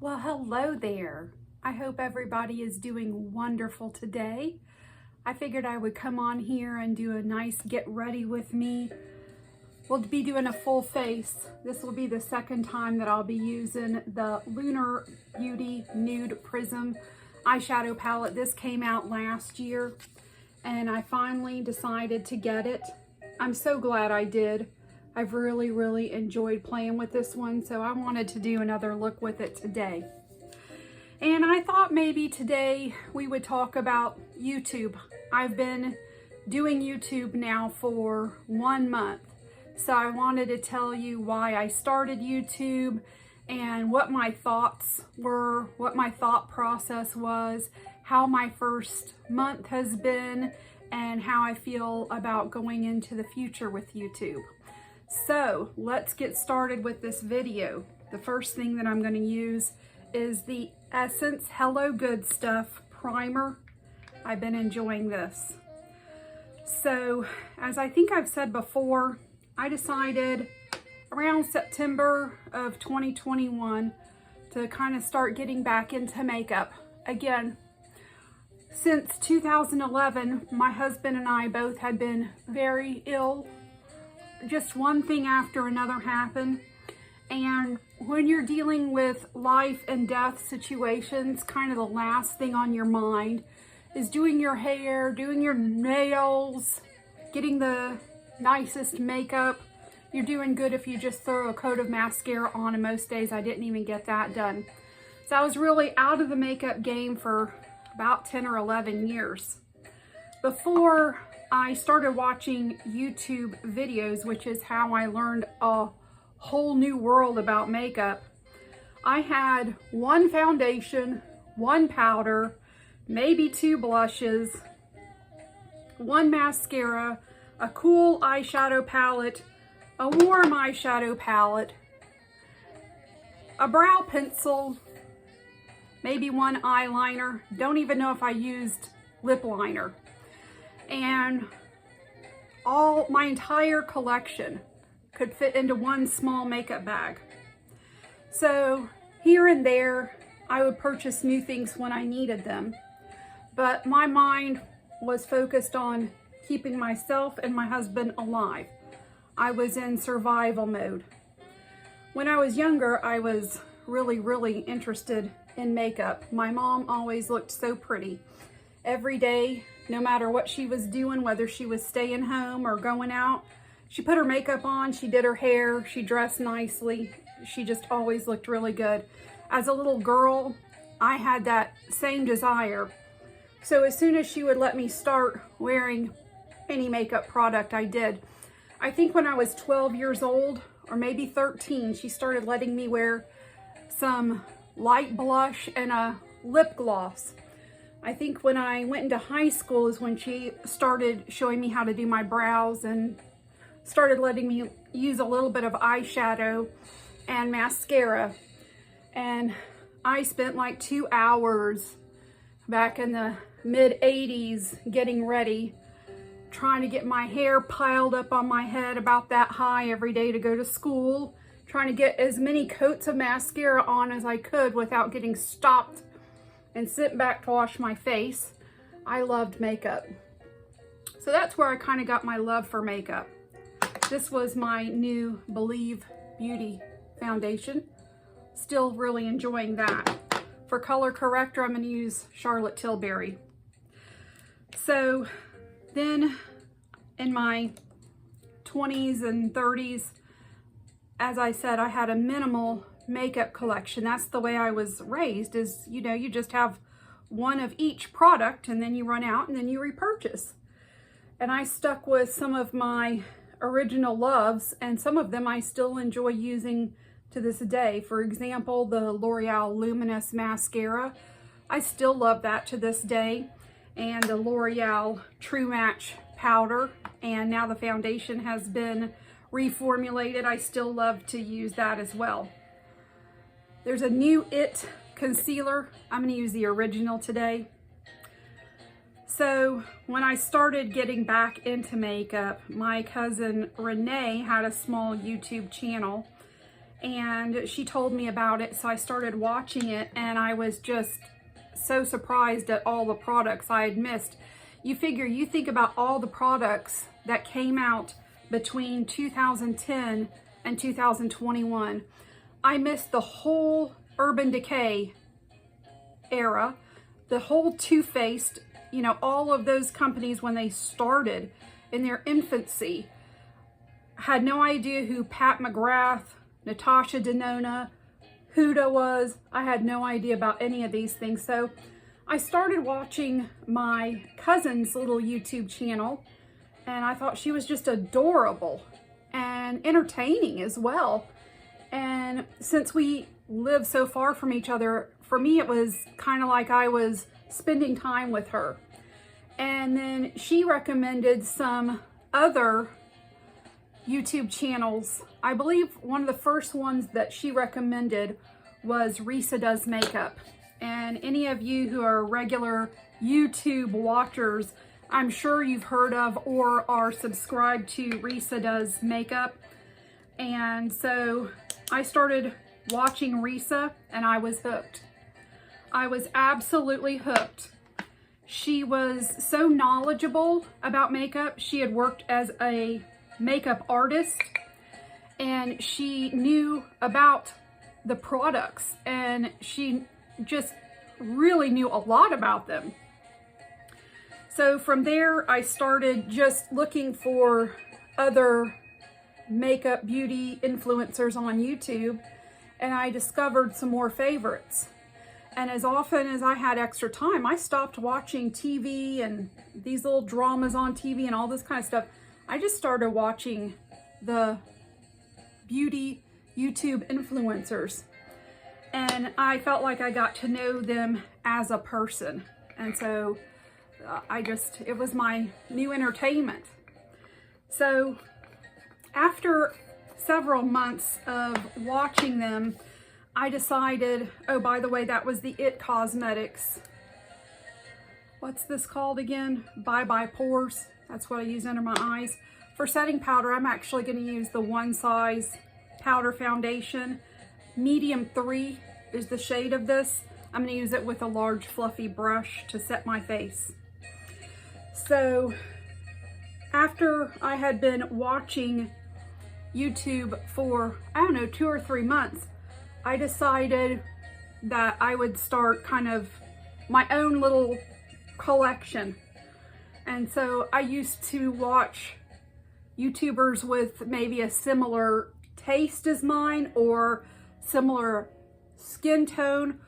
Well, hello there. I hope everybody is doing wonderful today. I figured I would come on here and do a nice get ready with me. We'll be doing a full face. This will be the second time that I'll be using the Lunar Beauty Nude Prism eyeshadow palette. This came out last year and I finally decided to get it. I'm so glad I did. I've really enjoyed playing with this one, so I wanted to do another look with it today. And I thought maybe today we would talk about YouTube. I've been doing YouTube now for 1 month, so I wanted to tell you why I started YouTube and what my thoughts were, what my thought process was, how my first month has been, and how I feel about going into the future with YouTube. So let's get started with this video. The first thing that I'm going to use is the Essence Hello Good Stuff Primer. I've been enjoying this. So as I think I've said before, I decided around September of 2021 to kind of start getting back into makeup again. Since 2011, my husband and I both had been very ill. Just one thing after another happened. And when you're dealing with life and death situations, kind of the last thing on your mind is doing your hair, doing your nails, getting the nicest makeup. You're doing good if you just throw a coat of mascara on, and most days I didn't even get that done. So I was really out of the makeup game for about 10 or 11 years. Before I started watching YouTube videos, which is how I learned a whole new world about makeup, I had one foundation, one powder, maybe 2 blushes, one mascara, a cool eyeshadow palette, a warm eyeshadow palette, a brow pencil, maybe one eyeliner. Don't even know if I used lip liner. And all my entire collection could fit into one small makeup bag. So here and there, I would purchase new things when I needed them. But my mind was focused on keeping myself and my husband alive. I was in survival mode. When I was younger, I was really interested in makeup. My mom always looked so pretty. Every day, no matter what she was doing, whether she was staying home or going out, she put her makeup on, she did her hair, she dressed nicely. She just always looked really good. As a little girl, I had that same desire. So as soon as she would let me start wearing any makeup product, I did. I think when I was 12 years old, or maybe 13, she started letting me wear some light blush and a lip gloss. I think when I went into high school is when she started showing me how to do my brows and started letting me use a little bit of eyeshadow and mascara. And I spent like 2 hours back in the mid-80s getting ready, trying to get my hair piled up on my head about that high every day to go to school, trying to get as many coats of mascara on as I could without getting stopped and sit back to wash my face. I loved makeup. So that's where I kind of got my love for makeup. This was my new Believe Beauty foundation. Still really enjoying that. For color corrector, I'm going to use Charlotte Tilbury. So then in my 20s and 30s, as I said, I had a minimal makeup collection. That's the way I was raised, is, you know, you just have one of each product and then you run out and then you repurchase. And I stuck with some of my original loves, and some of them I still enjoy using to this day. For example, the L'Oreal Luminous Mascara. I still love that to this day. And the L'Oreal True Match Powder. And now the foundation has been reformulated. I still love to use that as well. There's a new IT concealer. I'm going to use the original today. So when I started getting back into makeup, my cousin Renee had a small YouTube channel, and she told me about it, so I started watching it, and I was just so surprised at all the products I had missed. You think about all the products that came out between 2010 and 2021. I missed the whole Urban Decay era, the whole Too Faced, you know, all of those companies when they started in their infancy. Had no idea who Pat McGrath, Natasha Denona, Huda was. I had no idea about any of these things. So I started watching my cousin's little YouTube channel, and I thought she was just adorable and entertaining as well. And since we live so far from each other, for me it was kind of like I was spending time with her. And then she recommended some other YouTube channels. I believe one of the first ones that she recommended was Risa Does Makeup. And any of you who are regular YouTube watchers, I'm sure you've heard of or are subscribed to Risa Does Makeup. And so I started watching Risa, and I was hooked. I was absolutely hooked. She was so knowledgeable about makeup. She had worked as a makeup artist, and she knew about the products, and she just really knew a lot about them. So from there, I started just looking for other makeup beauty influencers on YouTube, and I discovered some more favorites. And as often as I had extra time, I stopped watching TV and these little dramas on TV and all this kind of stuff. I just started watching the beauty YouTube influencers, and I felt like I got to know them as a person. And so it was my new entertainment. So after several months of watching them, I decided, oh, by the way, that was the IT Cosmetics. What's this called again? Bye Bye Pores. That's what I use under my eyes. For setting powder, I'm actually going to use the One Size Powder Foundation. Medium 3 is the shade of this. I'm going to use it with a large fluffy brush to set my face. So after I had been watching YouTube for, I don't know, 2 or 3 months, I decided that I would start kind of my own little collection. And so I used to watch YouTubers with maybe a similar taste as mine, or similar skin tone,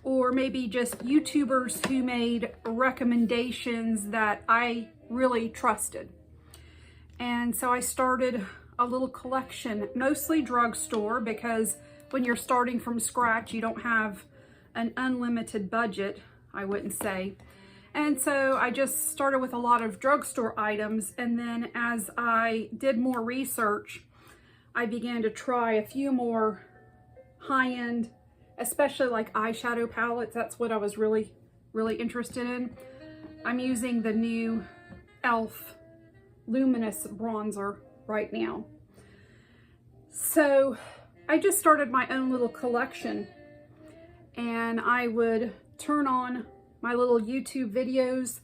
or maybe just YouTubers who made recommendations that I really trusted. And so I started a little collection, mostly drugstore, because when you're starting from scratch, you don't have an unlimited budget, I wouldn't say. And so I just started with a lot of drugstore items, and then as I did more research, I began to try a few more high-end, especially like eyeshadow palettes. That's what I was really interested in. I'm using the new e.l.f. Luminous Bronzer right now. So I just started my own little collection, and I would turn on my little YouTube videos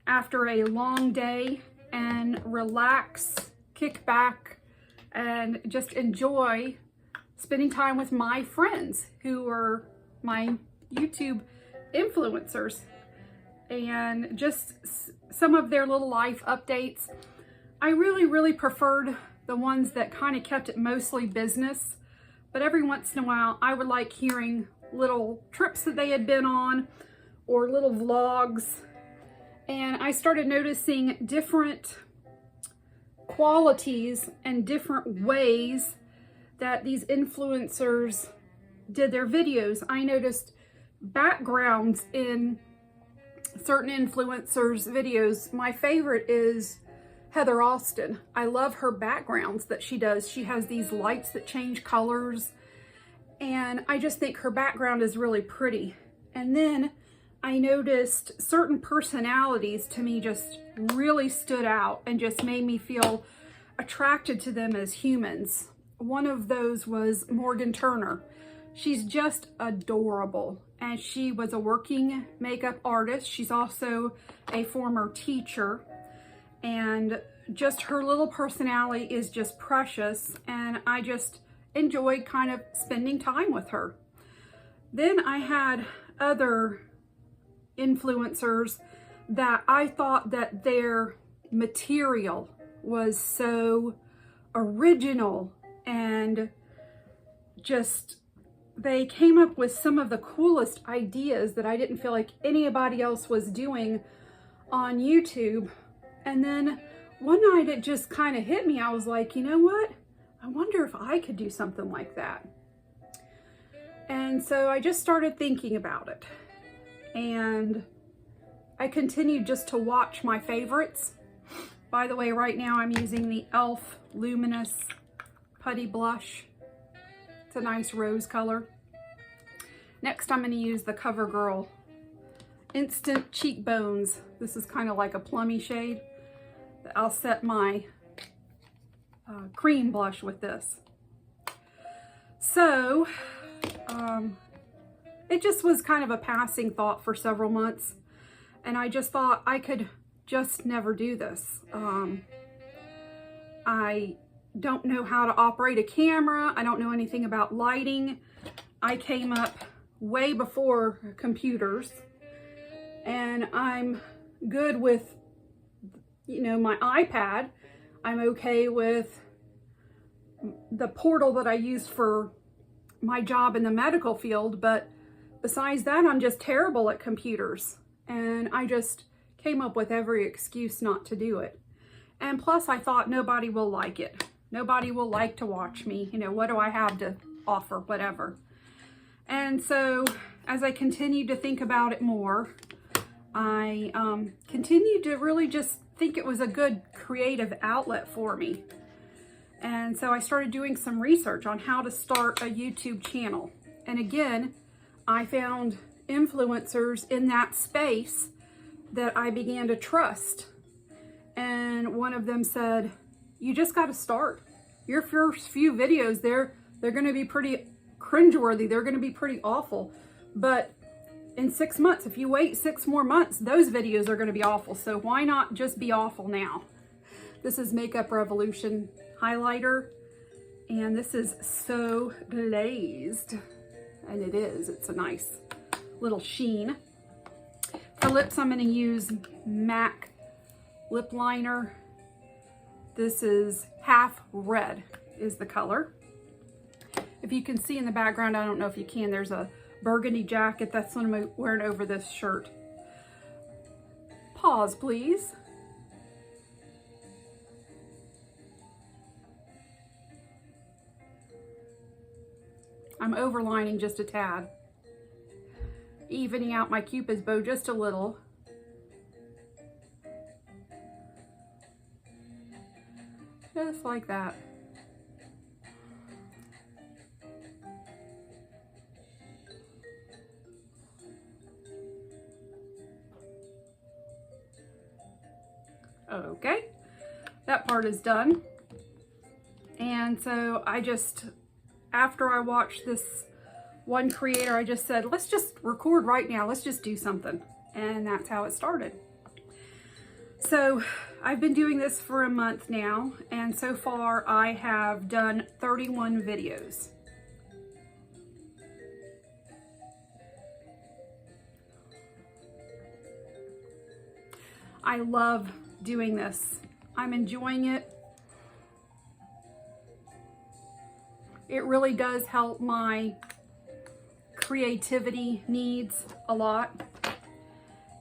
after a long day and relax, kick back, and just enjoy spending time with my friends who are my YouTube influencers, and just some of their little life updates. I really preferred the ones that kind of kept it mostly business, but every once in a while I would like hearing little trips that they had been on, or little vlogs. And I started noticing different qualities and different ways that these influencers did their videos. I noticed backgrounds in certain influencers' videos. My favorite is Heather Austin. I love her backgrounds that she does. She has these lights that change colors, and I just think her background is really pretty. And then I noticed certain personalities to me just really stood out and just made me feel attracted to them as humans. one of those was Morgan Turner. She's just adorable, and she was a working makeup artist. She's also a former teacher, and just her little personality is just precious, and I just enjoyed kind of spending time with her. Then I had other influencers that I thought that their material was so original, and just they came up with some of the coolest ideas that I didn't feel like anybody else was doing on YouTube. And then one night it just kind of hit me. I was like, you know what? I wonder if I could do something like that. And so I just started thinking about it. And I continued just to watch my favorites. By the way, right now I'm using the e.l.f. Luminous Putty Blush. It's a nice rose color. Next, I'm going to use the CoverGirl Instant Cheekbones. This is kind of like a plummy shade. I'll set my cream blush with this. So, it just was kind of a passing thought for several months. And I just thought I could just never do this. I don't know how to operate a camera. I don't know anything about lighting. I came up way before computers, and I'm good with, you know, my iPad. I'm okay with the portal that I use for my job in the medical field, but besides that, I'm just terrible at computers. And I just came up with every excuse not to do it. And plus I thought nobody will like it. Nobody will like to watch me. You know, what do I have to offer? Whatever. And so as I continued to think about it more, I continued to really just think it was a good creative outlet for me. And so I started doing some research on how to start a YouTube channel. And again, I found influencers in that space that I began to trust. And one of them said, you just got to start. Your first few videos, they're going to be pretty cringeworthy. They're going to be pretty awful. But in 6 months, if you wait 6 more months, those videos are going to be awful. So why not just be awful now? This is Makeup Revolution highlighter. And this is so glazed. And it is. It's a nice little sheen. For lips, I'm going to use MAC lip liner. This is Half Red is the color. If you can see in the background, I don't know if you can, there's a burgundy jacket. That's what I'm wearing over this shirt. Pause, please. I'm overlining just a tad, evening out my Cupid's bow just a little. Just like that. Okay, that part is done. And so I just, after I watched this one creator, I just said, let's just record right now. Let's just do something. And that's how it started. So I've been doing this for a month now, and so far I have done 31 videos. I love doing this. I'm enjoying it. It really does help my creativity needs a lot,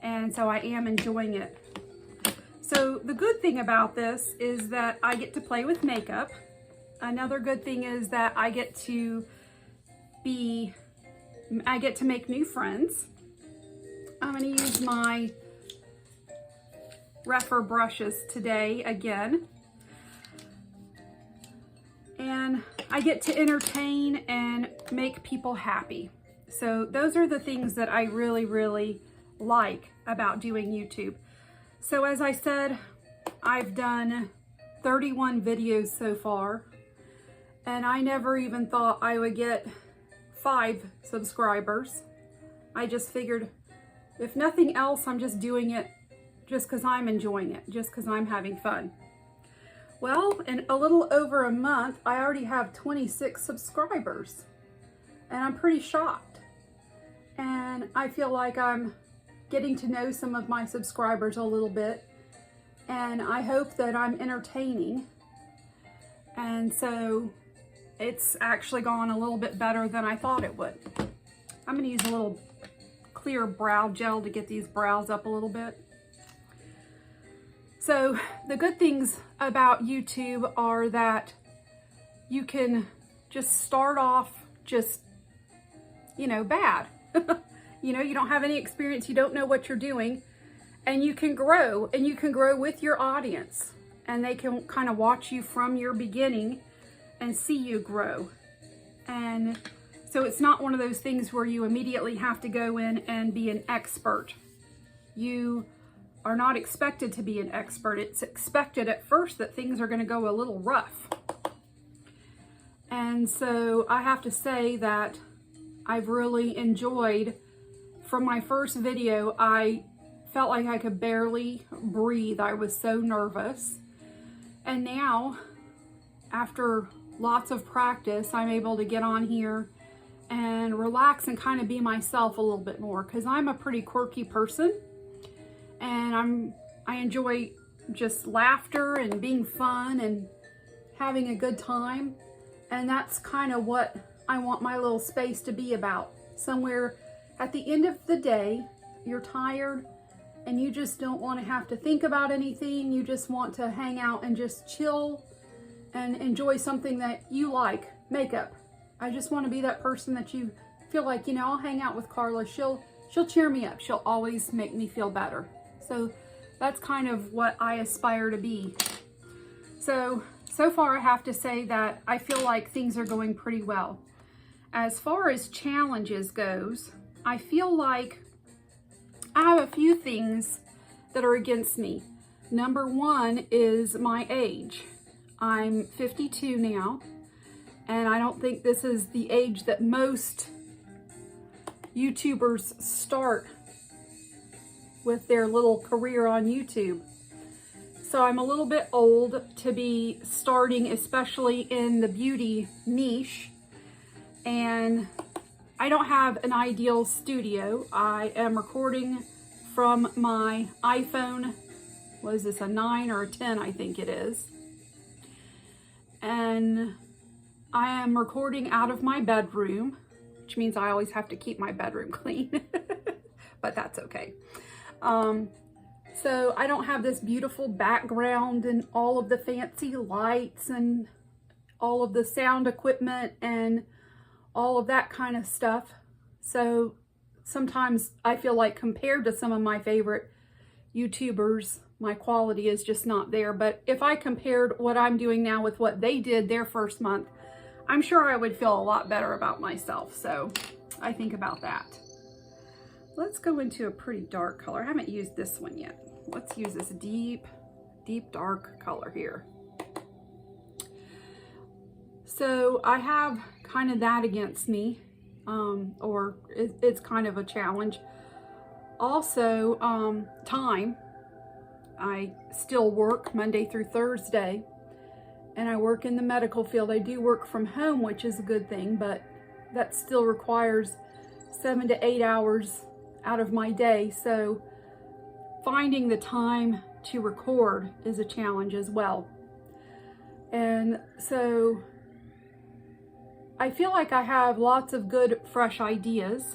and so I am enjoying it. So the good thing about this is that I get to play with makeup. Another good thing is that I get to make new friends. I'm going to use my Refer brushes today again. And I get to entertain and make people happy. So those are the things that I really, really like about doing YouTube. So as I said, I've done 31 videos so far, And I never even thought I would get 5 subscribers. I just figured, if nothing else, I'm just doing it just because I'm enjoying it, just because I'm having fun. Well, in a little over a month, I already have 26 subscribers, and I'm pretty shocked. And I feel like I'm getting to know some of my subscribers a little bit, and I hope that I'm entertaining. And so it's actually gone a little bit better than I thought it would. I'm going to use a little clear brow gel to get these brows up a little bit. So the good things about YouTube are that you can just start off just, bad. You don't have any experience, you don't know what you're doing, and you can grow, and you can grow with your audience, and they can kind of watch you from your beginning and see you grow. And so it's not one of those things where you immediately have to go in and be an expert. You are not expected to be an expert. It's expected at first that things are going to go a little rough. And so I have to say that I've really enjoyed, from my first video, I felt like I could barely breathe. I was so nervous. And now, after lots of practice, I'm able to get on here and relax and kind of be myself a little bit more, because I'm a pretty quirky person, and I enjoy just laughter and being fun and having a good time. And that's kind of what I want my little space to be about. Somewhere at the end of the day, you're tired and you just don't want to have to think about anything. You just want to hang out and just chill and enjoy something that you like. Makeup. I just want to be that person that you feel like, I'll hang out with Carla. She'll cheer me up. She'll always make me feel better. So that's kind of what I aspire to be. So far I have to say that I feel like things are going pretty well. As far as challenges goes, I feel like I have a few things that are against me. Number one is my age. I'm 52 now, and I don't think this is the age that most YouTubers start with their little career on YouTube. So I'm a little bit old to be starting, especially in the beauty niche, and I don't have an ideal studio. I am recording from my iPhone. What is this, a 9 or a 10, I think it is. And I am recording out of my bedroom, which means I always have to keep my bedroom clean, but that's okay. So I don't have this beautiful background and all of the fancy lights and all of the sound equipment and all of that kind of stuff. So sometimes I feel like, compared to some of my favorite YouTubers, my quality is just not there. But if I compared what I'm doing now with what they did their first month, I'm sure I would feel a lot better about myself. So I think about that. Let's go into a pretty dark color. I haven't used this one yet. Let's use this deep dark color here. So I have kind of that against me, or it's kind of a challenge. Also, time. I still work Monday through Thursday, and I work in the medical field. I do work from home, which is a good thing, but that still requires 7 to 8 hours out of my day. So finding the time to record is a challenge as well. And so I feel like I have lots of good, fresh ideas.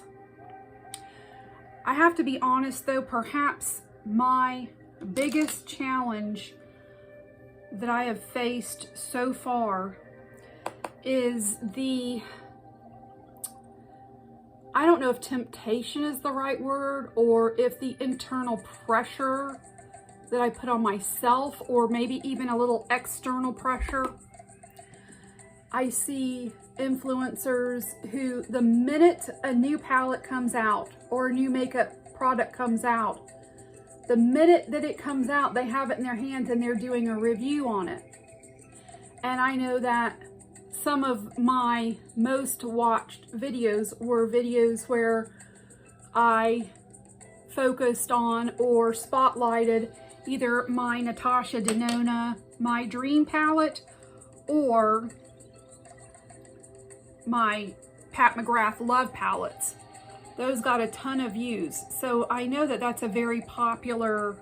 I have to be honest though, perhaps my biggest challenge that I have faced so far is I don't know if temptation is the right word, or if the internal pressure that I put on myself, or maybe even a little external pressure. I see influencers who, the minute a new palette comes out or a new makeup product comes out, the minute that it comes out, they have it in their hands and they're doing a review on it. And I know that some of my most watched videos were videos where I focused on or spotlighted either my Natasha Denona My Dream palette or my Pat McGrath Love palettes. Those got a ton of views. So I know that that's a very popular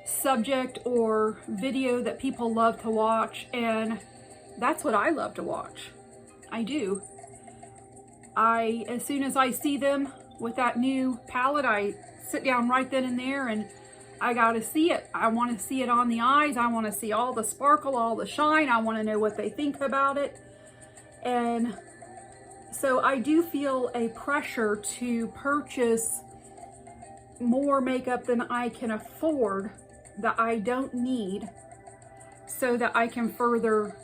subject or video that people love to watch, and that's what I love to watch. I do. As soon as I see them with that new palette, I sit down right then and there and I gotta see it. I want to see it on the eyes. I want to see all the sparkle, all the shine. I want to know what they think about it. And so I do feel a pressure to purchase more makeup than I can afford that I don't need so that I can further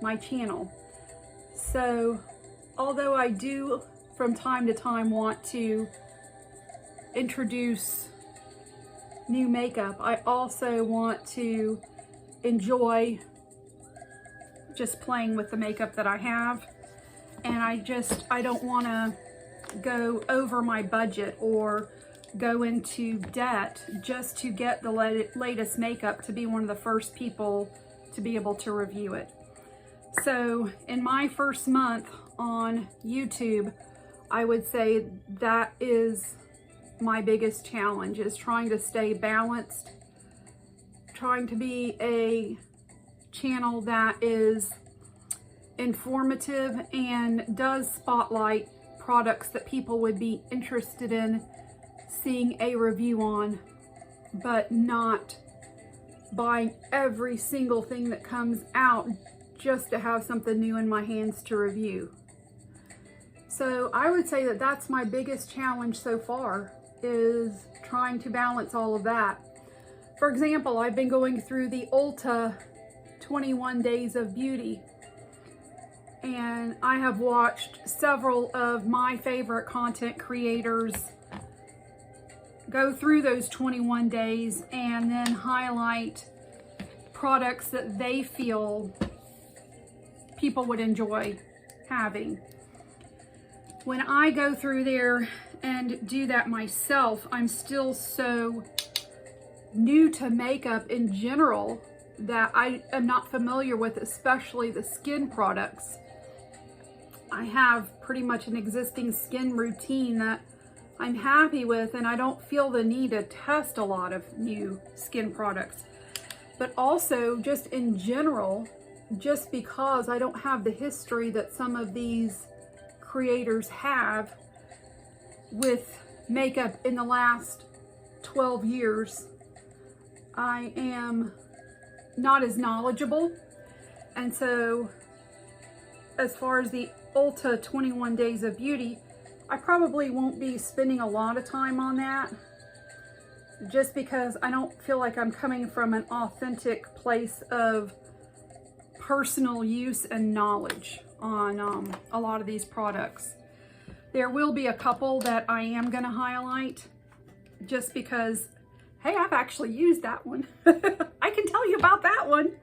my channel. So although I do from time to time want to introduce new makeup, I also want to enjoy just playing with the makeup that I have. And I don't want to go over my budget or go into debt just to get the latest makeup to be one of the first people to be able to review it. So in my first month on YouTube, I would say that is my biggest challenge, is trying to stay balanced, trying to be a channel that is informative and does spotlight products that people would be interested in seeing a review on, but not buying every single thing that comes out just to have something new in my hands to review. So I would say that that's my biggest challenge so far, is trying to balance all of that. For example, I've been going through the Ulta 21 Days of Beauty, and I have watched several of my favorite content creators go through those 21 days and then highlight products that they feel people would enjoy having. When I go through there and do that myself, I'm still so new to makeup in general that I am not familiar with, especially the skin products. I have pretty much an existing skin routine that I'm happy with, and I don't feel the need to test a lot of new skin products. But also, just in general, just because I don't have the history that some of these creators have with makeup in the last 12 years, I am not as knowledgeable. And so as far as the Ulta 21 Days of Beauty, I probably won't be spending a lot of time on that, just because I don't feel like I'm coming from an authentic place of personal use and knowledge on a lot of these products. There will be a couple that I am going to highlight just because, hey, I've actually used that one. I can tell you about that one.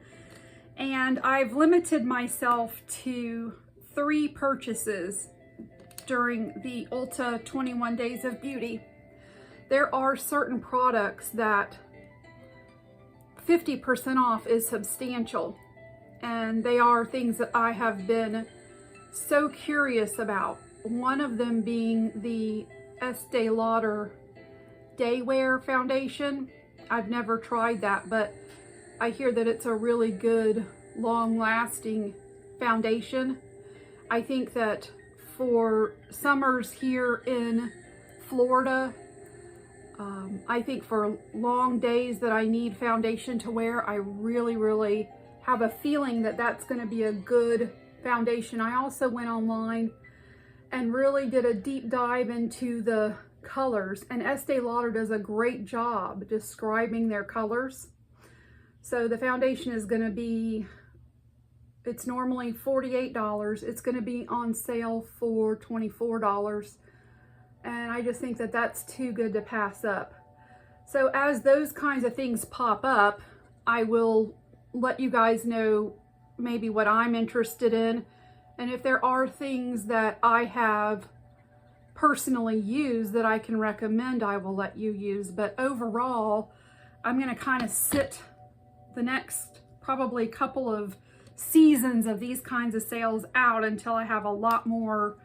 And I've limited myself to 3 purchases during the Ulta 21 Days of Beauty. There are certain products that 50% off is substantial, and they are things that I have been so curious about. One of them being the Estee Lauder Day Wear Foundation. I've never tried that, but I hear that it's a really good, long-lasting foundation. I think that for summers here in Florida, I think for long days that I need foundation to wear, I really have a feeling that that's going to be a good foundation. I also went online and really did a deep dive into the colors, and Estee Lauder does a great job describing their colors. So the foundation is going to be, it's normally $48. It's going to be on sale for $24. And I just think that that's too good to pass up. So as those kinds of things pop up, I will let you guys know maybe what I'm interested in. And if there are things that I have personally used that I can recommend, I will let you use. But overall, I'm going to kind of sit the next probably couple of seasons of these kinds of sales out until I have a lot more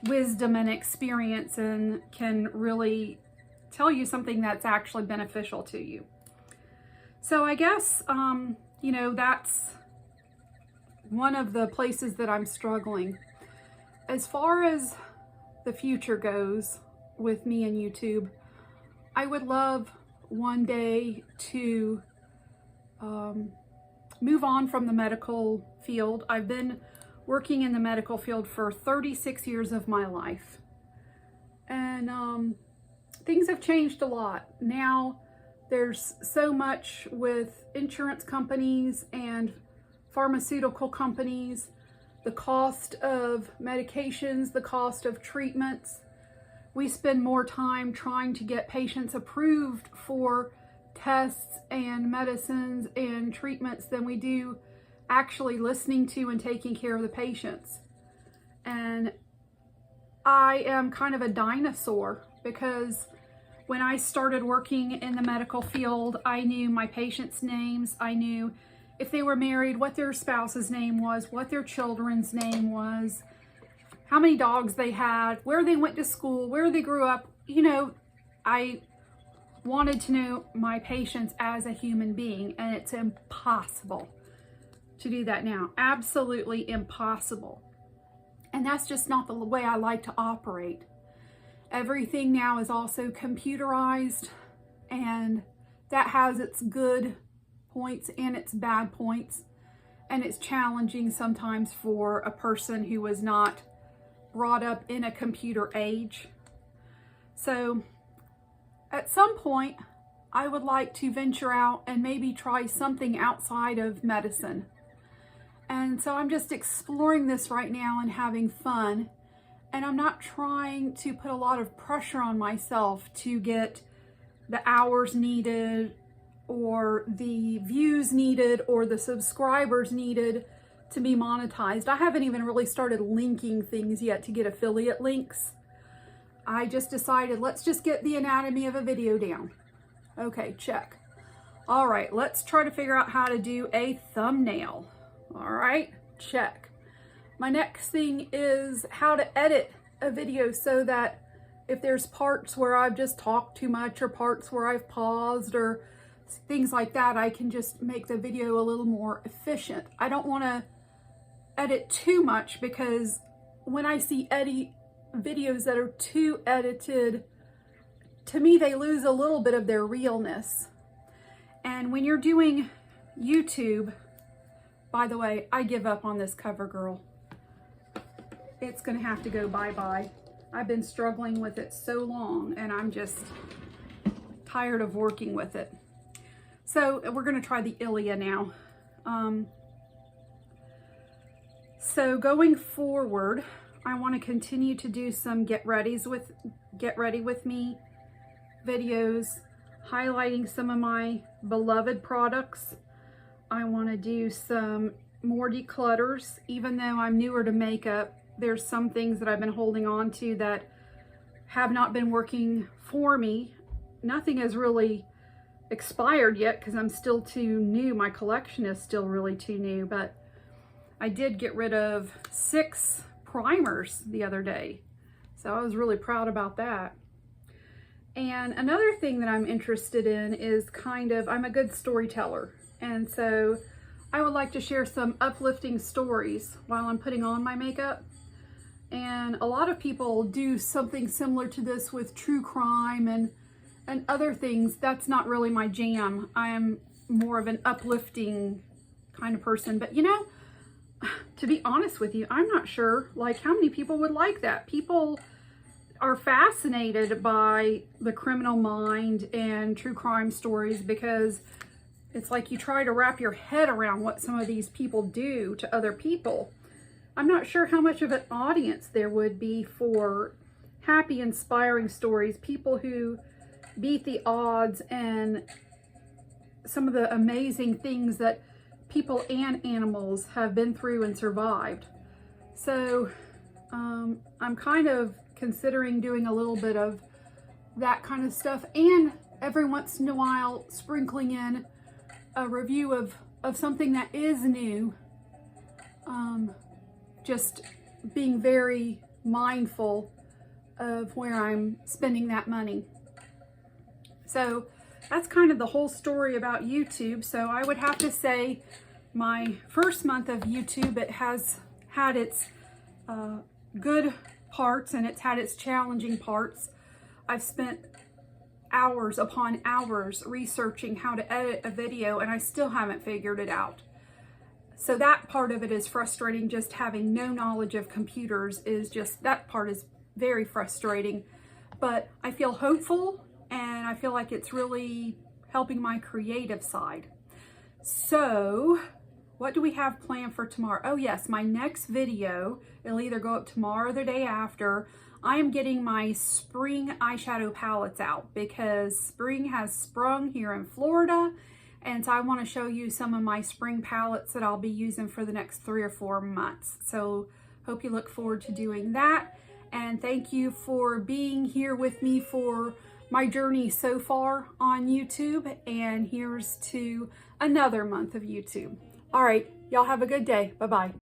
wisdom and experience and can really tell you something that's actually beneficial to you. So I guess, you know, that's one of the places that I'm struggling. As far as the future goes with me and YouTube, I would love one day to move on from the medical field. I've been working in the medical field for 36 years of my life. And things have changed a lot. Now there's so much with insurance companies and pharmaceutical companies, the cost of medications, the cost of treatments. We spend more time trying to get patients approved for tests and medicines and treatments than we do actually listening to and taking care of the patients. And I am kind of a dinosaur because when I started working in the medical field, I knew my patients' names. I knew if they were married, what their spouse's name was, what their children's name was, how many dogs they had, where they went to school, where they grew up. You know, I wanted to know my patients as a human being, and it's impossible to do that now. Absolutely impossible. And that's just not the way I like to operate. Everything now is also computerized, and that has its good points and its bad points. And it's challenging sometimes for a person who was not brought up in a computer age. So at some point, I would like to venture out and maybe try something outside of medicine. And so I'm just exploring this right now and having fun. And I'm not trying to put a lot of pressure on myself to get the hours needed or the views needed or the subscribers needed to be monetized. I haven't even really started linking things yet to get affiliate links. I just decided, let's just get the anatomy of a video down. Okay, check. All right, let's try to figure out how to do a thumbnail. All right, check. My next thing is how to edit a video so that if there's parts where I've just talked too much or parts where I've paused or things like that, I can just make the video a little more efficient. I don't want to edit too much because when I see videos that are too edited, to me, they lose a little bit of their realness. And when you're doing YouTube, by the way, I give up on this cover girl. It's gonna have to go bye-bye. I've been struggling with it so long and I'm just tired of working with it. So we're gonna try the Ilia now. So going forward, I wanna continue to do some get ready with me videos, highlighting some of my beloved products. I wanna do some more declutters. Even though I'm newer to makeup, there's some things that I've been holding on to that have not been working for me. Nothing has really expired yet because I'm still too new. My collection is still really too new, but I did get rid of 6 primers the other day. So I was really proud about that. And another thing that I'm interested in is I'm a good storyteller. And so I would like to share some uplifting stories while I'm putting on my makeup. And a lot of people do something similar to this with true crime and other things. That's not really my jam. I am more of an uplifting kind of person. But you know, to be honest with you, I'm not sure like how many people would like that. People are fascinated by the criminal mind and true crime stories because it's like you try to wrap your head around what some of these people do to other people. I'm not sure how much of an audience there would be for happy, inspiring stories, people who beat the odds and some of the amazing things that people and animals have been through and survived. So I'm kind of considering doing a little bit of that kind of stuff, and every once in a while sprinkling in a review of something that is new. Just being very mindful of where I'm spending that money. So that's kind of the whole story about YouTube. So I would have to say my first month of YouTube, it has had its good parts and it's had its challenging parts. I've spent hours upon hours researching how to edit a video, and I still haven't figured it out. So that part of it is frustrating. Just having no knowledge of computers is just, that part is very frustrating. But I feel hopeful, and I feel like it's really helping my creative side. So what do we have planned for tomorrow? Oh yes, my next video, it'll either go up tomorrow or the day after. I am getting my spring eyeshadow palettes out because spring has sprung here in Florida. And so I want to show you some of my spring palettes that I'll be using for the next 3 or 4 months. So hope you look forward to doing that. And thank you for being here with me for my journey so far on YouTube. And here's to another month of YouTube. All right, y'all have a good day. Bye-bye.